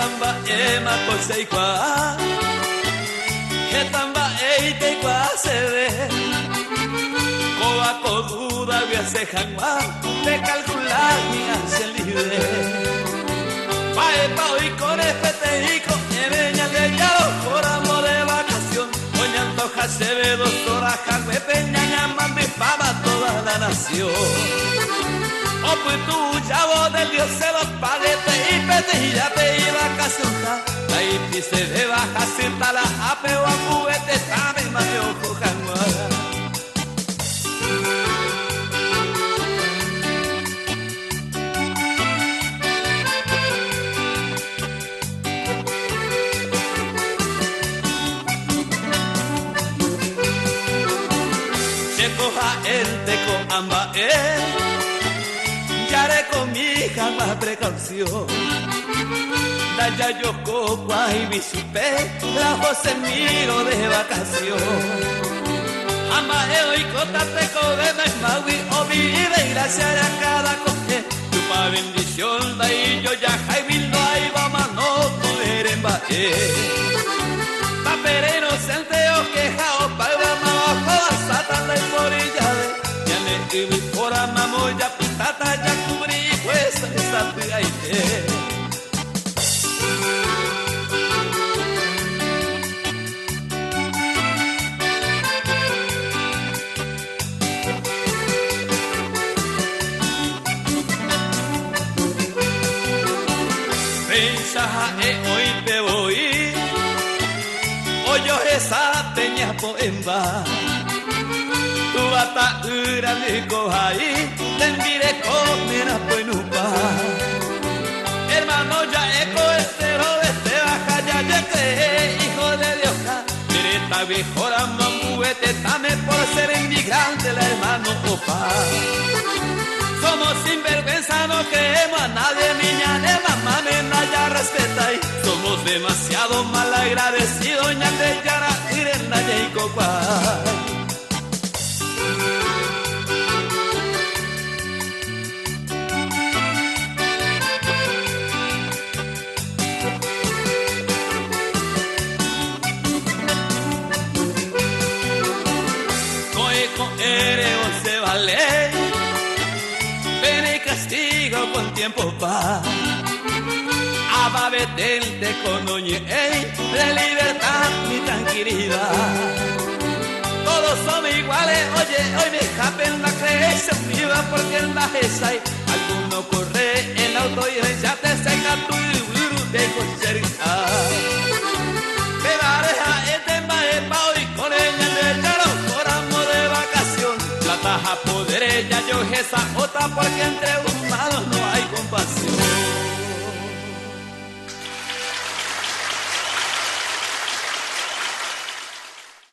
tamba ema poseikwa tamba eite kwa sebe koa koduda viase jangwa de calcular mi hace libre pae pa hoy con espeteico emeña de yaro por amor de vacación doña Antoja se ve doctora Jagüe Peña Ñamambi para toda la nación. Oh, pues tú, chavo del Dios, se los paguete y pete y ya te iba a casunta. Ahí pise de baja, cinta la apeo a juguete, tame mate ojo janguara. Se coja el teco amba Yare con mi hija más precaución. Daya yo coco y bisupe, la José miro de vacación. Amaeo y cotate de maui o vive y gracias a cada coge. Tu pa bendición da y yo ya jaimil no hay vamos no poder embaje. Papere inocente o queja o paga mabajo a satan la orilla de ya le ibi por amamo ya tata ya cubrí pues esa piaite. Pensaja hoy te voy hoyo esa teña poemba tu bata ura de cojaí te envire comera poenupa hermano ya eco estero este baja ya cree hijo de Dios directa mejora mambuete tame por ser inmigrante la hermano opa somos sinvergüenza no creemos a nadie niña de mamá nena ya respeta y somos demasiado mal agradecidos ña de yara irena ya y copa. Se vale, pena y castigo con tiempo pa, ababetente con oñe, de libertad mi tranquilidad. Todos somos iguales, oye, hoy me japen la creación viva porque en la esa hay alguno corre en auto y ya te seca tu viru de cocherita. Me pareja este maepa hoy con ella de charo por amor de vacación. La taja poder ella yo esa otra porque entre un